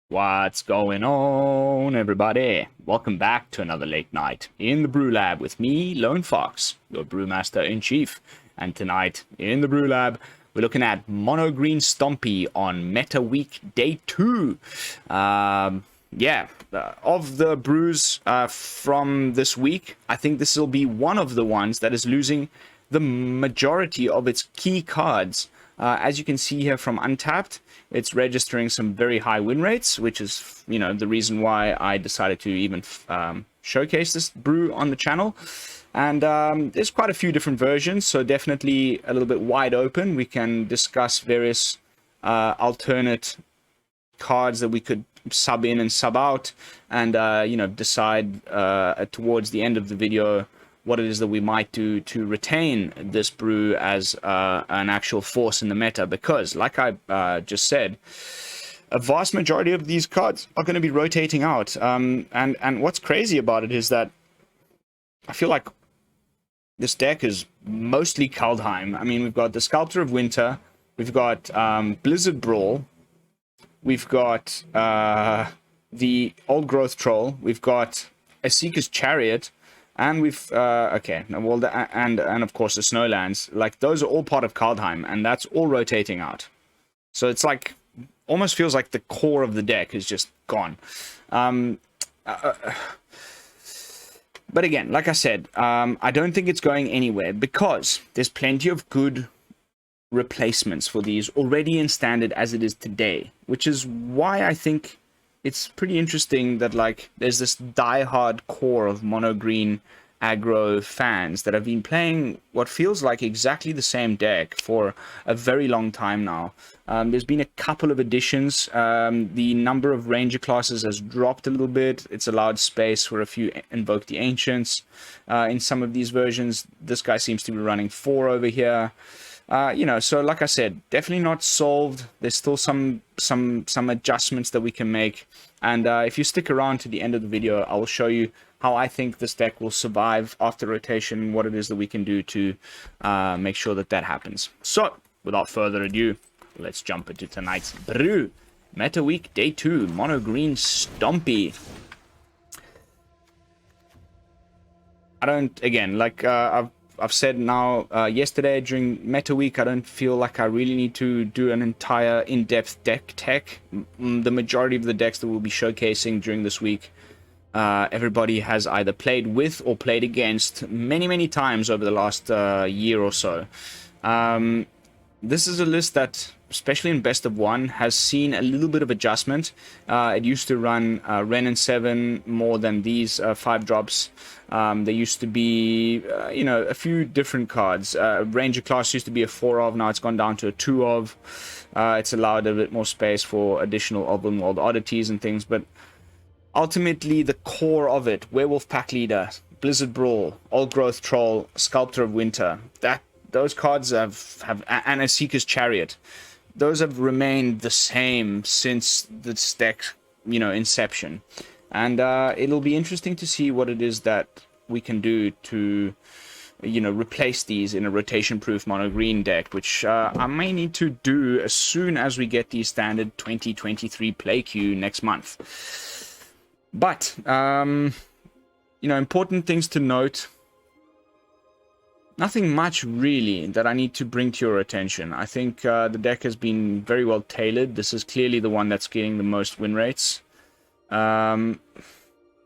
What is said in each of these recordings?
What's going on, everybody? Welcome back to another late night in the Brew Lab with me, Lone Fox, your brewmaster in chief. And tonight in the Brew Lab, we're looking at Mono Green Stompy on Meta Week Day 2. Of the brews from this week, I think this will be one of the ones that is losing the majority of its key cards. As you can see here from Untapped, it's registering some very high win rates, which is, the reason why I decided to even showcase this brew on the channel. And there's quite a few different versions, so definitely a little bit wide open. We can discuss various alternate cards that we could sub in and sub out, and decide towards the end of the video what it is that we might do to retain this brew as an actual force in the meta, because like I just said, a vast majority of these cards are going to be rotating out, and what's crazy about it is that I feel like this deck is mostly Kaldheim. I mean, we've got the Sculptor of Winter, we've got Blizzard Brawl, we've got the Old Growth Troll, we've got Esika's Chariot, and we've and of course the Snowlands. Like, those are all part of Kaldheim, and that's all rotating out. So it's like, almost feels like the core of the deck is just gone. But again, like I said, I don't think it's going anywhere, because there's plenty of good replacements for these already in standard as it is today, which is why I think it's pretty interesting that, like, there's this die-hard core of mono green aggro fans that have been playing what feels like exactly the same deck for a very long time now. There's been a couple of additions. The number of ranger classes has dropped a little bit. It's allowed space for a few Invoke the Ancients. In some of these versions, this guy seems to be running 4 over here. So like I said, definitely not solved. There's still some adjustments that we can make. And if you stick around to the end of the video, I will show you how I think this deck will survive after rotation, what it is that we can do to make sure that that happens. So, without further ado, let's jump into tonight's brew. Meta Week Day 2, Mono Green Stompy. I don't, again, like I've said now, yesterday during Meta Week, I don't feel like I really need to do an entire in-depth deck tech. The majority of the decks that we'll be showcasing during this week, everybody has either played with or played against many times over the last year or so. This is a list that, especially in Best of 1, has seen a little bit of adjustment. It used to run Ren and 7 more than these 5 drops. There used to be, a few different cards. Ranger class used to be a 4 of, now it's gone down to a 2 of. It's allowed a bit more space for additional Ulvenwald Oddities and things, but ultimately the core of it, Werewolf Packleader, Blizzard Brawl, Old Growth Troll, Sculptor of Winter, those cards have and Esika's Chariot, those have remained the same since this deck, inception. And it'll be interesting to see what it is that we can do to, replace these in a rotation-proof mono-green deck, which I may need to do as soon as we get the standard 2023 play queue next month. But, important things to note. Nothing much, really, that I need to bring to your attention. I think the deck has been very well tailored. This is clearly the one that's getting the most win rates. You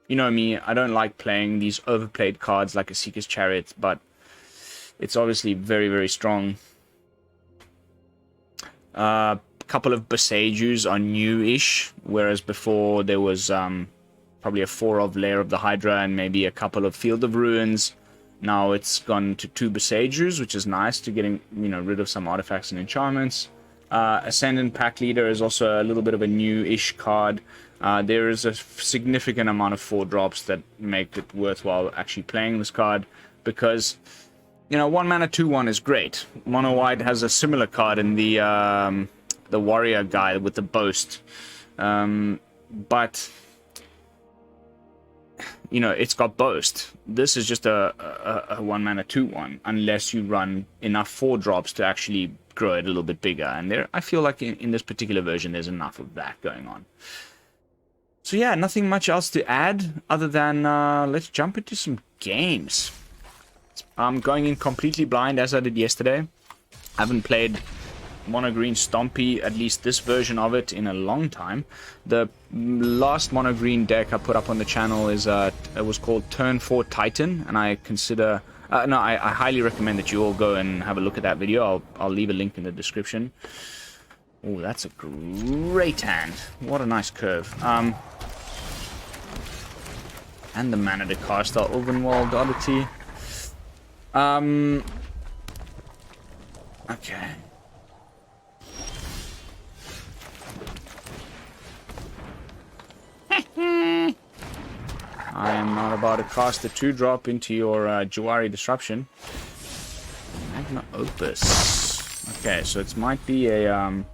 know me, I don't like playing these overplayed cards like Esika's Chariot, but it's obviously very strong. A couple of Boseijus are new-ish, whereas before there was probably a 4 of Lair of the Hydra and maybe a couple of Field of Ruins. Now it's gone to 2 Boseijus, which is nice, to getting rid of some artifacts and enchantments. Ascendant Packleader is also a little bit of a new-ish card. There is a significant amount of 4 drops that make it worthwhile actually playing this card, because 1 mana 2/1 is great. Mono White has a similar card in the warrior guy with the boast, but you know, it's got Boast. This is just a 1-mana 2/1, unless you run enough 4-drops to actually grow it a little bit bigger. And there, I feel like in this particular version, there's enough of that going on. So yeah, nothing much else to add other than let's jump into some games. I'm going in completely blind as I did yesterday. I haven't played Mono Green Stompy, at least this version of it, in a long time. The last Mono Green deck I put up on the channel is it was called Turn 4 Titan, and I consider I highly recommend that you all go and have a look at that video. I'll leave a link in the description. Oh, that's a great hand. What a nice curve. And the mana to cast our Ulvenwald Oddity. Okay. I am not about to cast a 2-drop into your Jawari Disruption. Magma Opus. Okay, so it might be a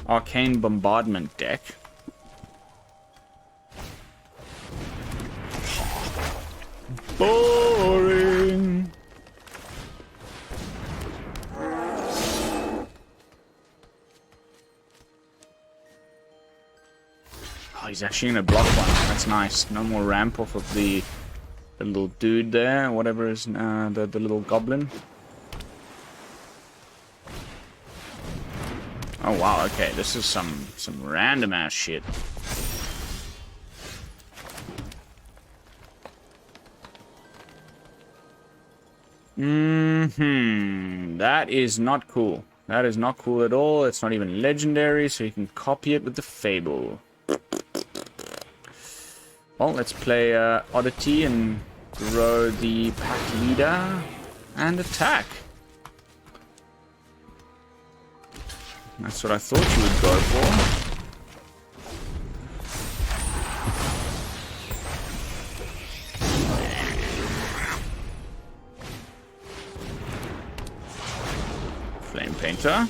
Arcane Bombardment deck. Boring. Oh, he's actually gonna block one. That's nice. No more ramp off of the little dude there, whatever is the little goblin. Oh wow, okay, this is some random ass shit. That is not cool. That is not cool at all. It's not even legendary, so you can copy it with the Fable. Well, let's play Oddity and grow the Packleader and attack. That's what I thought you would go for. Flame Painter.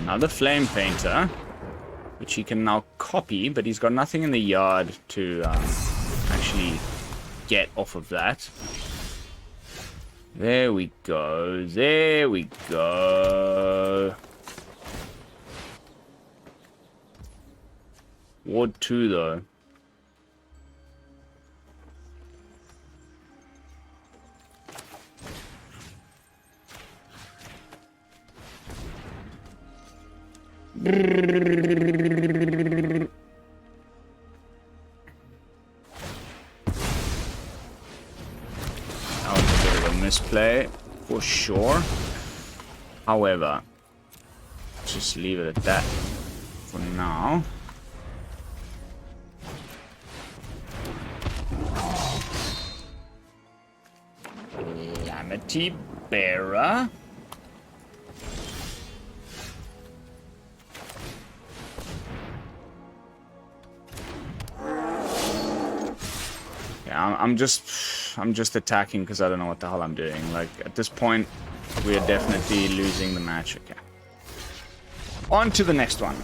Another Flame Painter, which he can now copy, but he's got nothing in the yard to actually get off of that. There we go. There we go. Ward 2, though. That was a bit of a misplay, for sure. However, just leave it at that for now. Calamity Bearer. I'm just attacking because I don't know what the hell I'm doing. Like, at this point, we are definitely losing the match. Okay. On to the next one.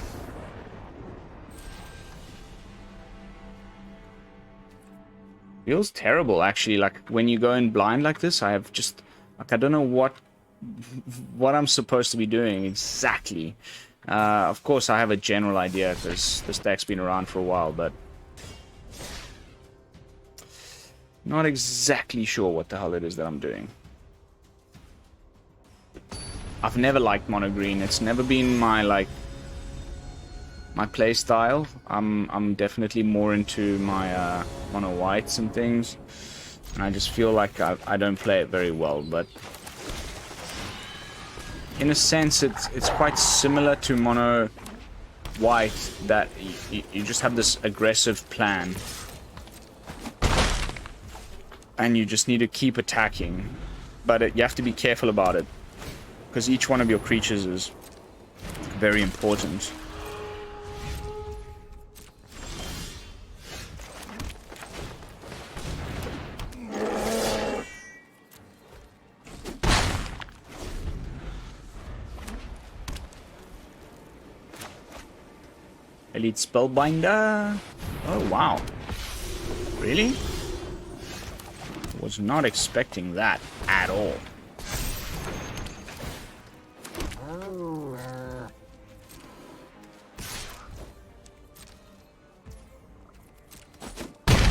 Feels terrible, actually. Like, when you go in blind like this, I have just... Like, I don't know what I'm supposed to be doing exactly. Of course, I have a general idea because this deck's been around for a while, but... Not exactly sure what the hell it is that I'm doing. I've never liked mono green. It's never been my my play style. I'm definitely more into my mono whites and things. And I just feel like I don't play it very well, but in a sense it's quite similar to mono white, that you just have this aggressive plan and you just need to keep attacking, but you have to be careful about it because each one of your creatures is very important. Elite Spellbinder. Oh, wow. Really? Was not expecting that at all.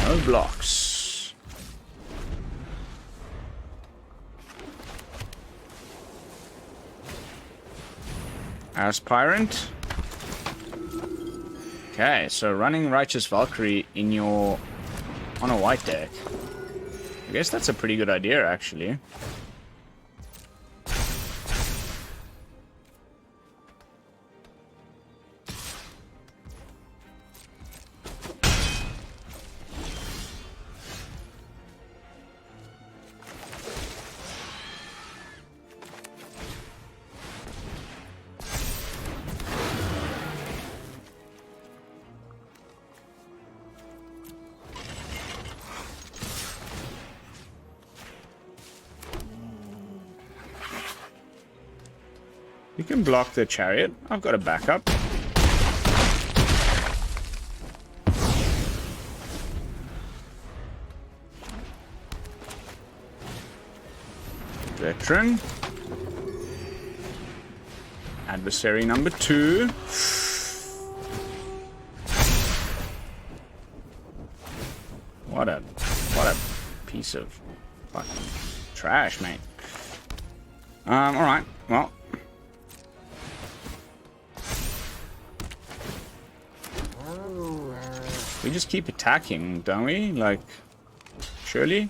No blocks. Aspirant. Okay, so running Righteous Valkyrie in your on a white deck. I guess that's a pretty good idea, actually. You can block the Chariot. I've got a backup. Veteran. Adversary number 2. What a piece of fucking trash, mate. Alright, well. We just keep attacking, don't we? Like, surely?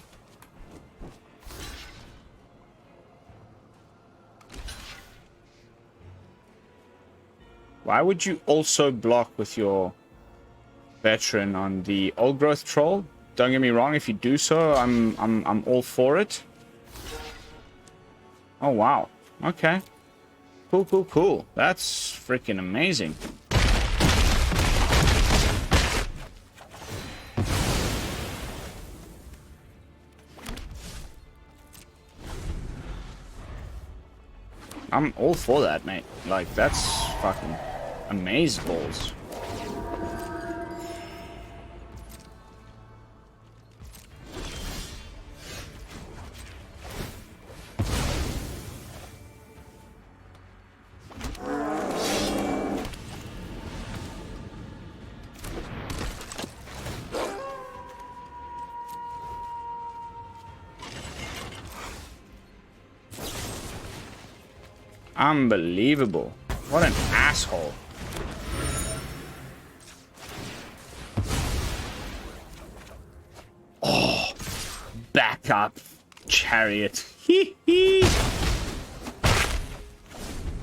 Why would you also block with your veteran on the old growth troll? Don't get me wrong, if you do so, I'm all for it. Oh wow. Okay. Cool. That's freaking amazing. I'm all for that, mate. Like, that's fucking amazeballs. Unbelievable. What an asshole. Oh, back up, Chariot. Hee hee.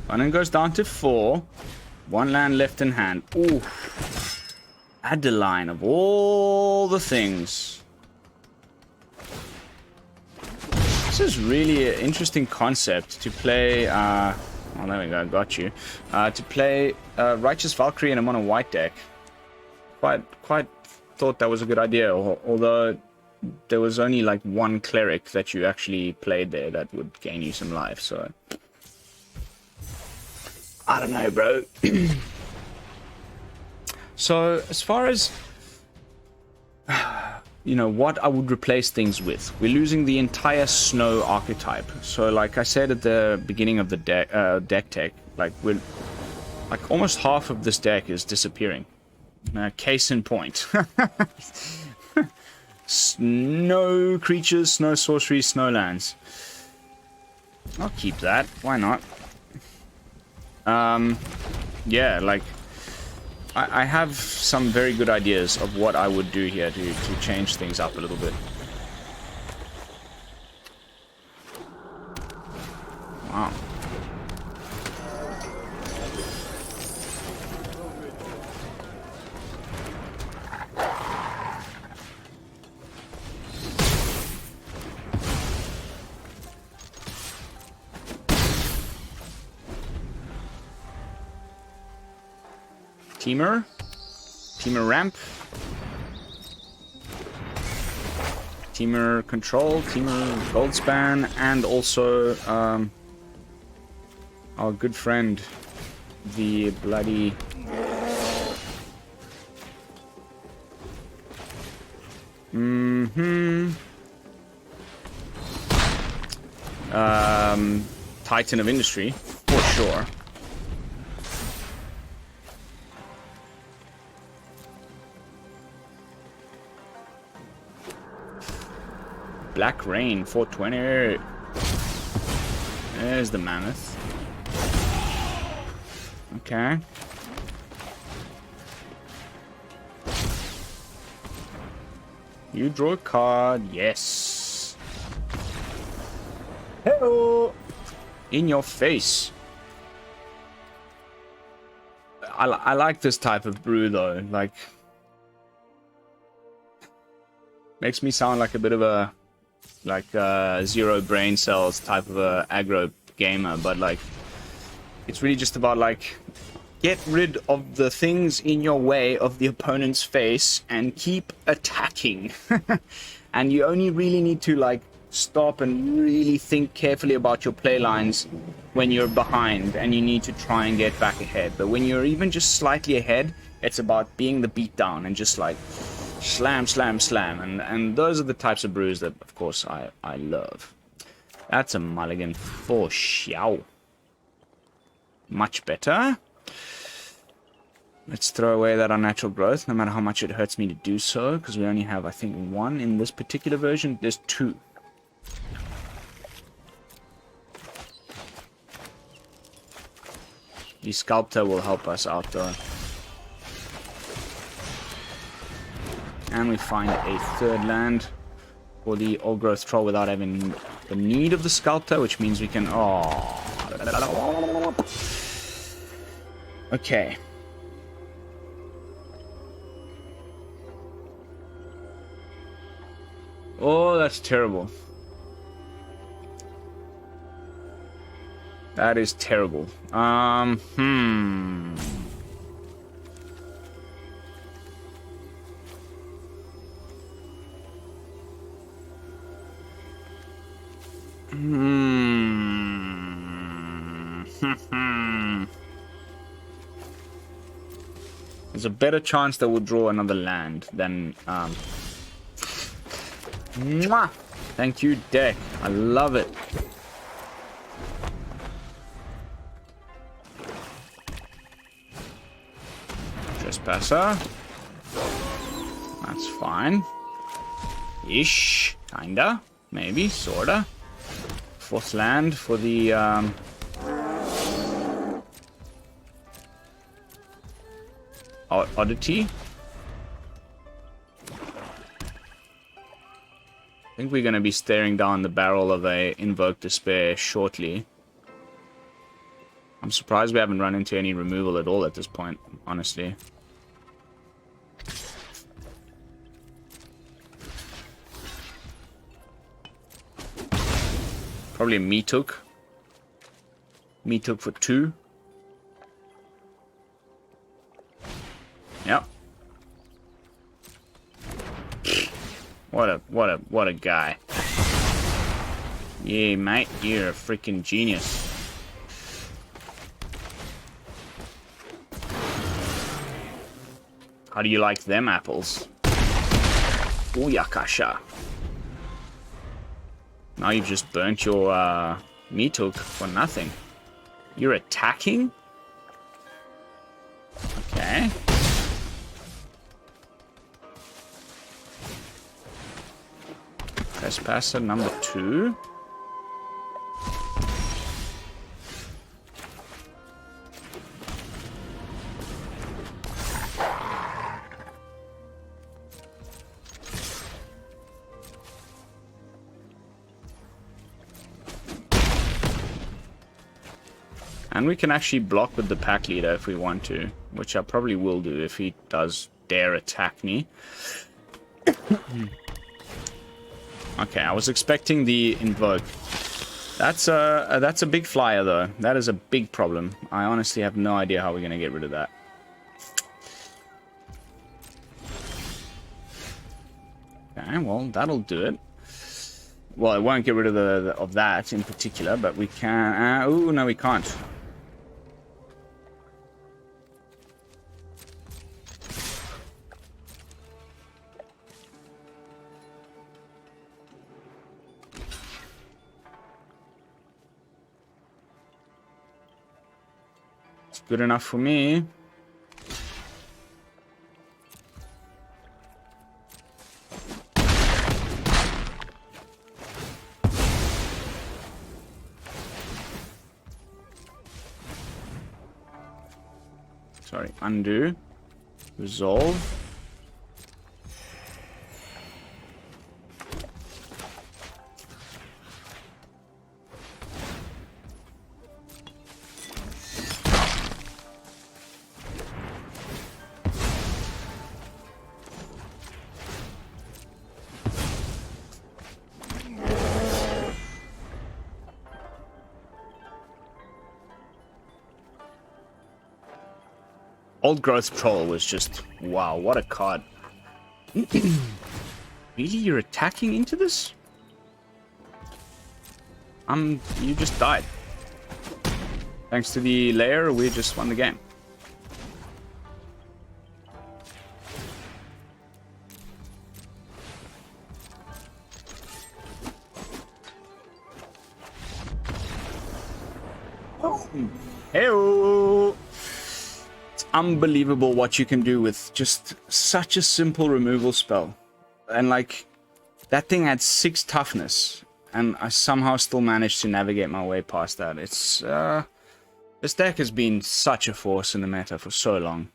One goes down to 4. 1 land left in hand. Ooh. Adeline, of all the things. This is really an interesting concept to play. Oh, there we go, got you. To play Righteous Valkyrie in a mono white deck. Quite thought that was a good idea, although there was only like 1 cleric that you actually played there that would gain you some life, so I don't know, bro. So as far as you know, what I would replace things with, we're losing the entire snow archetype. So like I said at the beginning of the deck tech, like we're like almost half of this deck is disappearing. Case in point. Snow creatures, snow sorcery, snow lands. I'll keep that. Why not? Yeah, like I have some very good ideas of what I would do here to change things up a little bit. Teamer ramp. Teamer control, Teamer Goldspan, and also our good friend, the bloody... Titan of Industry, for sure. Black Rain, 420. There's the Mammoth. Okay. You draw a card, yes. Hello. In your face. I like this type of brew though. Like, makes me sound like a bit of a zero brain cells type of a aggro gamer, but like, it's really just about like, get rid of the things in your way of the opponent's face and keep attacking. And you only really need to like stop and really think carefully about your play lines when you're behind and you need to try and get back ahead. But when you're even just slightly ahead, it's about being the beatdown and just like slam, slam, slam. And those are the types of brews that, of course, I love. That's a mulligan for sure. Much better. Let's throw away that Unnatural Growth, no matter how much it hurts me to do so, because we only have, I think, one in this particular version. There's two. The Sculptor will help us out, though. And we find a third land for the Old Growth Troll without having the need of the Sculptor, which means we can... Oh. Okay. Oh, that's terrible. That is terrible. There's a better chance that we'll draw another land than Mwah! Thank you, deck. I love it. Trespasser. That's fine. Ish. Kinda. Maybe. Sorta. Fourth land for the Oddity. I think we're going to be staring down the barrel of a Invoke Despair shortly. I'm surprised we haven't run into any removal at all at this point, honestly. Probably a Meatook. Meatook for 2. Yep. What a guy. Yeah, mate, you're a freaking genius. How do you like them apples? Booyakasha. Now you've just burnt your Meatook for nothing. You're attacking? Okay. Trespasser number 2. And we can actually block with the pack leader if we want to, which I probably will do if he does dare attack me. Okay, I was expecting the Invoke. That's a big flyer, though. That is a big problem. I honestly have no idea how we're going to get rid of that. Okay, well, that'll do it. Well, it won't get rid of of that in particular, but we can... oh, no, we can't. It's good enough for me. Sorry, undo, resolve. Old Growth Troll was just, wow, what a card. Really? You're attacking into this? You just died. Thanks to the Lair, we just won the game. Oh. Hey-oh! Unbelievable what you can do with just such a simple removal spell. And like, that thing had 6 toughness, and I somehow still managed to navigate my way past that. It's, this deck has been such a force in the meta for so long.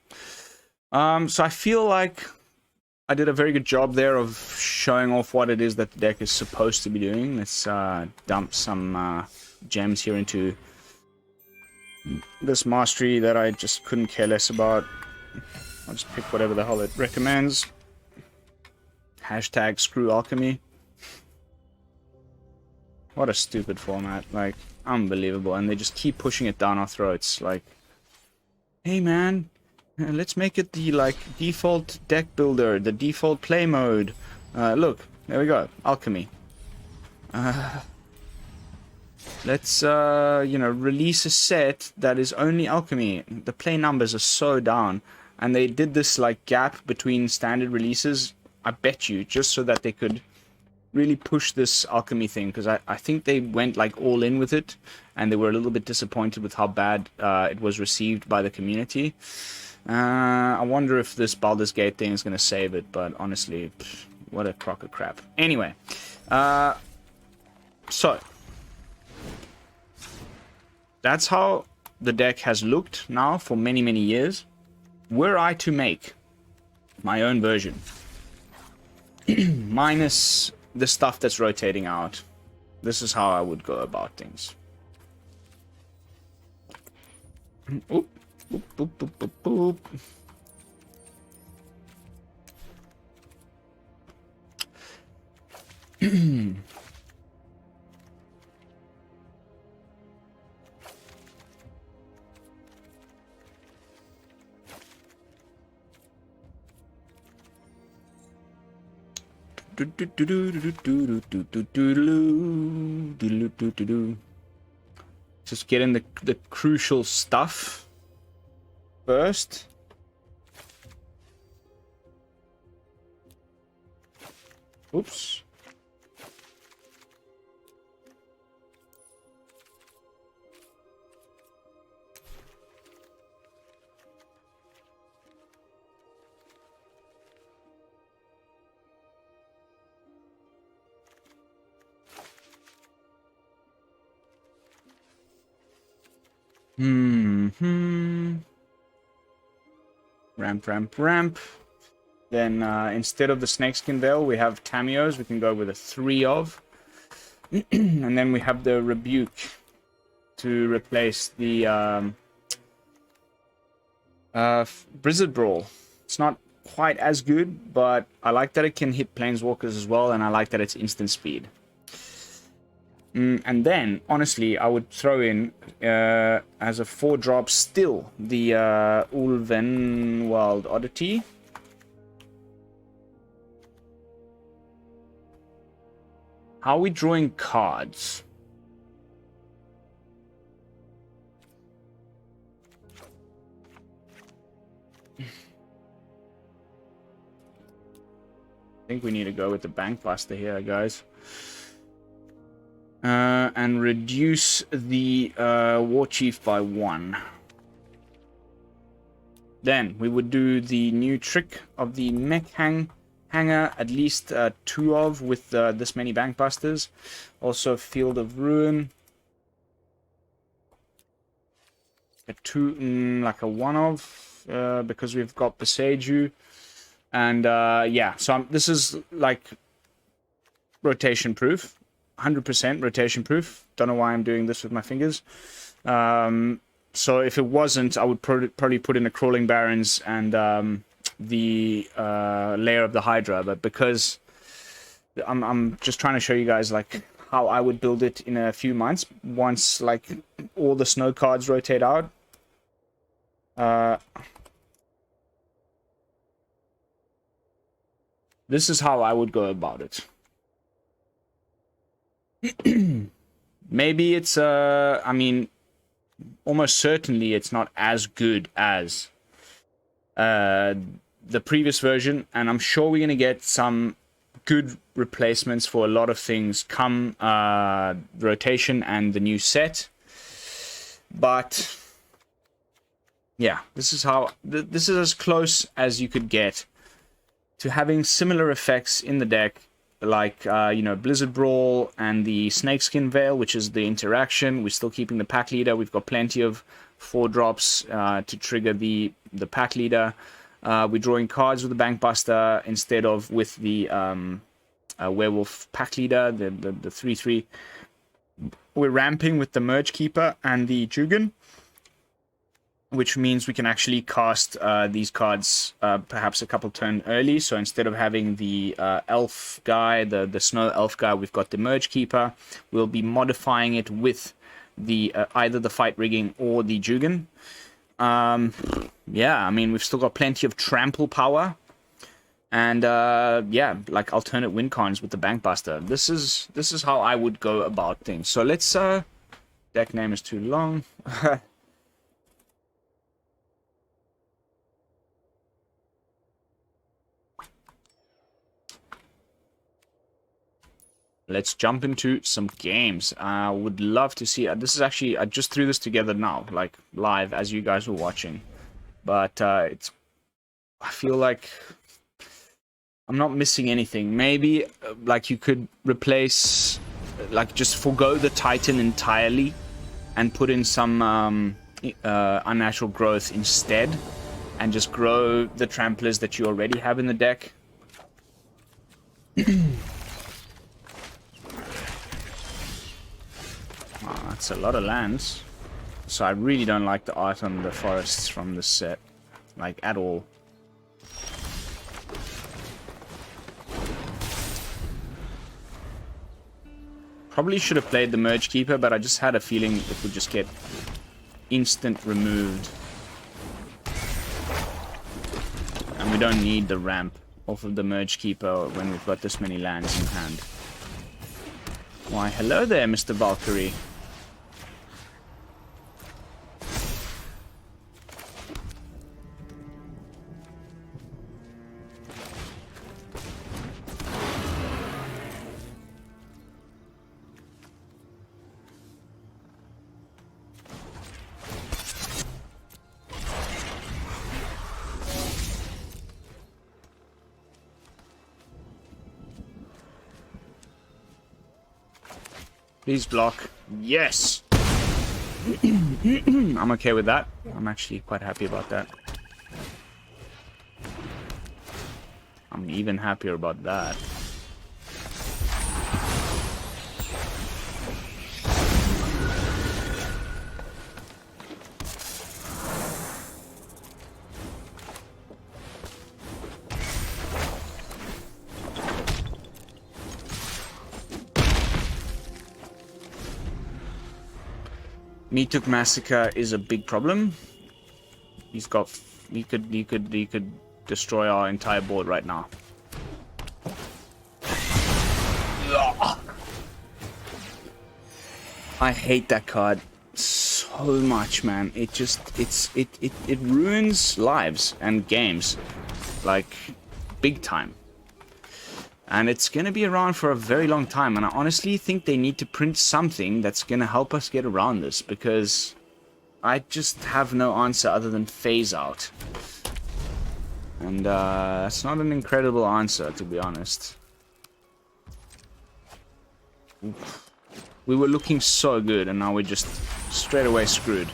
So I feel like I did a very good job there of showing off what it is that the deck is supposed to be doing. Let's dump some gems here into this mastery that I just couldn't care less about. I'll just pick whatever the hell it recommends. Hashtag screw alchemy. What a stupid format. Like, unbelievable. And they just keep pushing it down our throats. Like, hey man, let's make it the like default deck builder, the default play mode. Look, there we go. Alchemy. Let's, you know, release a set that is only alchemy. The play numbers are so down. And they did this, like, gap between standard releases, I bet you, just so that they could really push this alchemy thing. Because I think they went, like, all in with it. And they were a little bit disappointed with how bad it was received by the community. I wonder if this Baldur's Gate thing is going to save it. But honestly, pff, what a crock of crap. Anyway. So that's how the deck has looked now for many, many years. Were I to make my own version, minus the stuff that's rotating out, this is how I would go about things. Oop, boop, boop, boop, boop, boop. Just getting the crucial stuff first. Oops. Ramp. Then instead of the Snakeskin Veil, we have Tamios. We can go with a 3 of. And then we have the Rebuke to replace the Blizzard Brawl. It's not quite as good, but I like that it can hit Planeswalkers as well, and I like that it's instant speed. And then, honestly, I would throw in, as a 4-drop still, the Ulvenwald Oddity. How are we drawing cards? I think we need to go with the Bankbuster here, guys. And reduce the War Chief by 1. Then we would do the new trick of the mech hanger, at least 2 of with this many Bankbusters. Also Field of Ruin. A 2, like a 1 of, because we've got Boseiju. And yeah, so this is like rotation proof. 100% rotation proof. Don't know why I'm doing this with my fingers. So if it wasn't, I would probably put in a Crawling Barrens and the Lair of the Hydra. But because I'm just trying to show you guys like how I would build it in a few months once like all the snow cards rotate out. This is how I would go about it. Maybe it's I mean, almost certainly it's not as good as the previous version, and I'm sure we're gonna get some good replacements for a lot of things come rotation and the new set. But yeah, this is how this is as close as you could get to having similar effects in the deck, like, you know, Blizzard Brawl and the Snakeskin Veil, which is the interaction. We're still keeping the Packleader. We've got plenty of 4-drops to trigger the Packleader. We're drawing cards with the Bankbuster instead of with the Werewolf Packleader, the 3/3. We're ramping with the Merge-Keeper and the Jugan, which means we can actually cast these cards perhaps a couple turn early. So instead of having the elf guy, the snow elf guy, we've got the Merge-Keeper. We'll be modifying it with the either the fight rigging or the Jugan. Yeah, I mean, we've still got plenty of trample power. And yeah, like alternate win cons with the Bankbuster. This is how I would go about things. So let's deck name is too long. Let's jump into some games. I would love to see... this is actually... I just threw this together now, like, live, as you guys were watching. But it's... I feel like... I'm not missing anything. Maybe, like, you could replace... like, just forgo the Titan entirely and put in some Unnatural Growth instead. And just grow the Tramplers that you already have in the deck. That's a lot of lands. So I really don't like the art on the forests from this set. Like, at all. Probably should have played the Merge-Keeper, but I just had a feeling it would just get instant removed. And we don't need the ramp off of the Merge-Keeper when we've got this many lands in hand. Why, hello there, Mr. Valkyrie. Please block. Yes! I'm okay with that. I'm actually quite happy about that. I'm even happier about that. Meatook Massacre is a big problem. He's got... He could destroy our entire board right now. I hate that card so much, man. It just, it ruins lives and games, like, big time. And it's gonna be around for a very long time, and I honestly think they need to print something that's gonna help us get around this, because I just have no answer other than phase out. And that's not an incredible answer, to be honest. Oof. We were looking so good, and now we're just straight away screwed.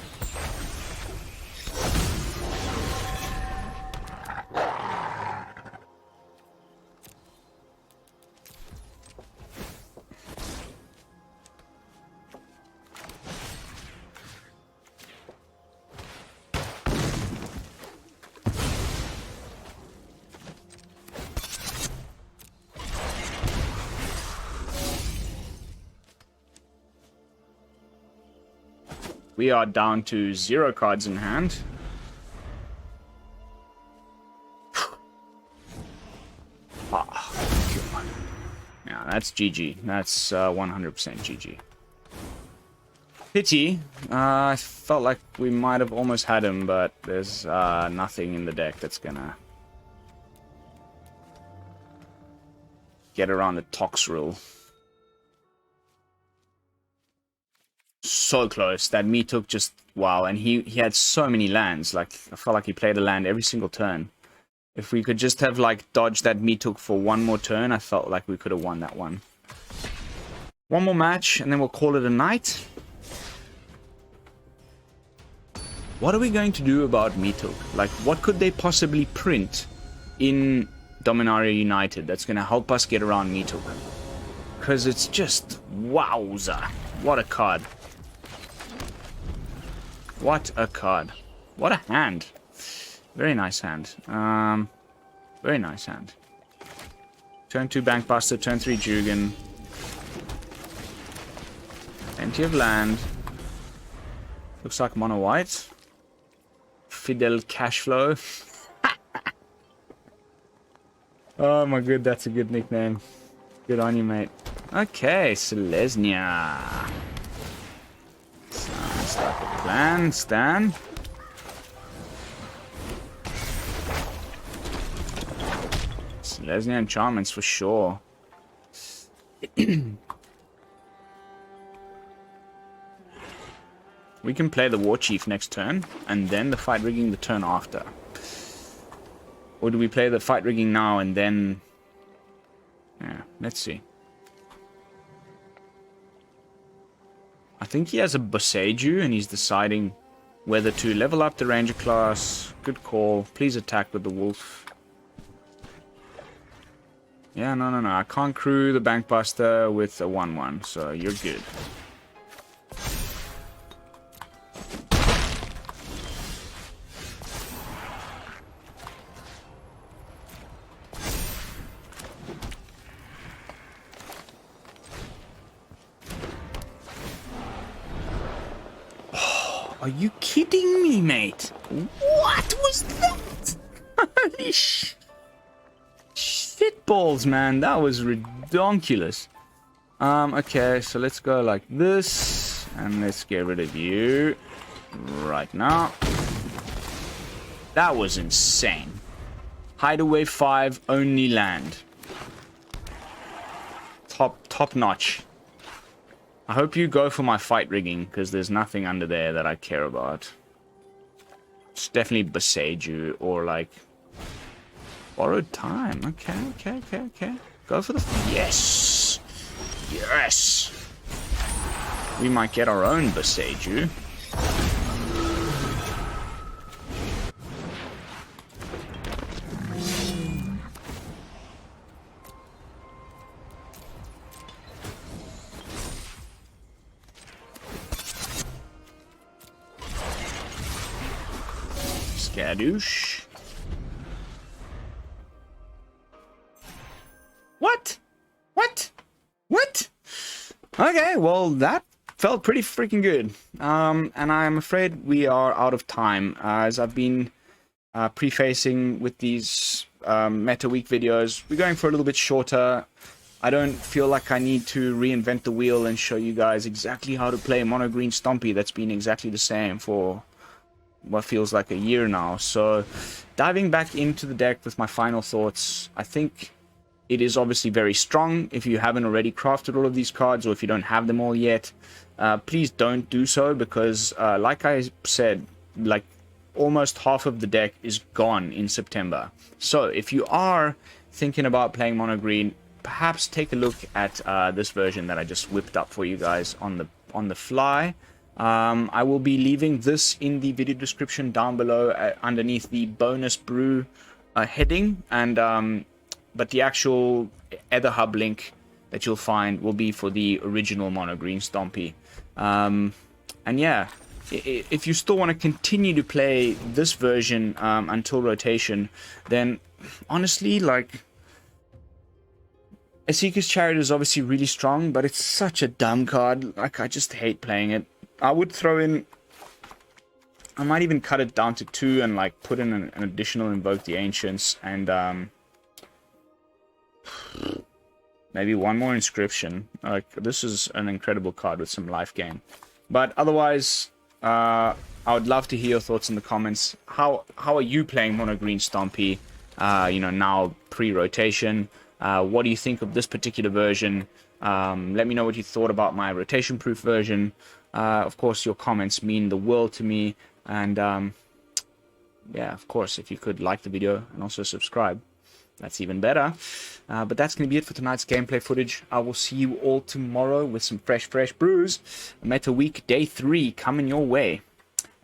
We are down to 0 cards in hand. God. Yeah, that's GG. That's 100% GG. Pity. I felt like we might have almost had him, but there's nothing in the deck that's gonna get around the Tox rule. So close. That me took just wow, and he had so many lands. Like, I felt like he played a land every single turn. If we could just have like dodged that me took for one more turn, I felt like we could have won that one. One more match and then we'll call it a night. What are we going to do about me took? Like, what could they possibly print in Dominaria United that's going to help us get around me took? Because it's just wowza. What a card. What a card. What a hand. Very nice hand. Very nice hand. Turn 2 Bankbuster, turn 3 Jugan. Plenty of land. Looks like mono white. Fidel Cashflow. Oh my god, that's a good nickname. Good on you, mate. Okay, Selesnya. Sounds like a plan, Stan. Selesnya enchantments for sure. We can play the War Chief next turn, and then the fight rigging the turn after. Or do we play the fight rigging now and then... Yeah, let's see. I think he has a Boseiju, and he's deciding whether to level up the Ranger class. Good call. Please attack with the Wolf. Yeah, no. I can't crew the Bankbuster with a 1-1, so you're good. Are you kidding me, mate? What was that? Holy shitballs, man. That was redonkulous. Okay, so let's go like this. And let's get rid of you right now. That was insane. Hideaway 5, only land. Top notch. I hope you go for my fight rigging, because there's nothing under there that I care about. It's definitely Boseiju or like Borrowed Time. Okay. Go for the... Yes! Yes! We might get our own Boseiju. Skadoosh. What? Okay, well, that felt pretty freaking good. And I'm afraid we are out of time. As I've been prefacing with these Meta Week videos, we're going for a little bit shorter. I don't feel like I need to reinvent the wheel and show you guys exactly how to play Mono Green Stompy. That's been exactly the same for what feels like a year now. So diving back into the deck with my final thoughts, I think it is obviously very strong. If you haven't already crafted all of these cards, or if you don't have them all yet, please don't do so, because like I said, like almost half of the deck is gone in September. So if you are thinking about playing Mono Green, perhaps take a look at this version that I just whipped up for you guys on the fly. I will be leaving this in the video description down below underneath the bonus brew heading, and but the actual Ether Hub link that you'll find will be for the original Mono Green Stompy. And yeah, if you still want to continue to play this version until rotation, then honestly, like, Esika's Chariot is obviously really strong, but it's such a dumb card. Like, I just hate playing it. I would throw in... I might even cut it down to 2 and, like, put in an additional Invoke the Ancients and, maybe one more Inscription. Like, this is an incredible card with some life gain. But otherwise, I would love to hear your thoughts in the comments. How are you playing Mono Green Stompy, you know, now pre-rotation? What do you think of this particular version? Let me know what you thought about my rotation-proof version. Of course, your comments mean the world to me. And, yeah, of course, if you could like the video and also subscribe, that's even better. But that's going to be it for tonight's gameplay footage. I will see you all tomorrow with some fresh brews. Meta Week Day 3 coming your way.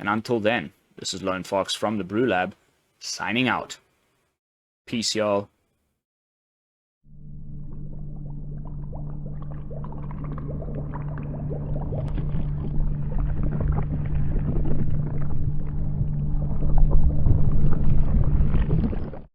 And until then, this is Lone Fox from the BrewLab, signing out. Peace, y'all.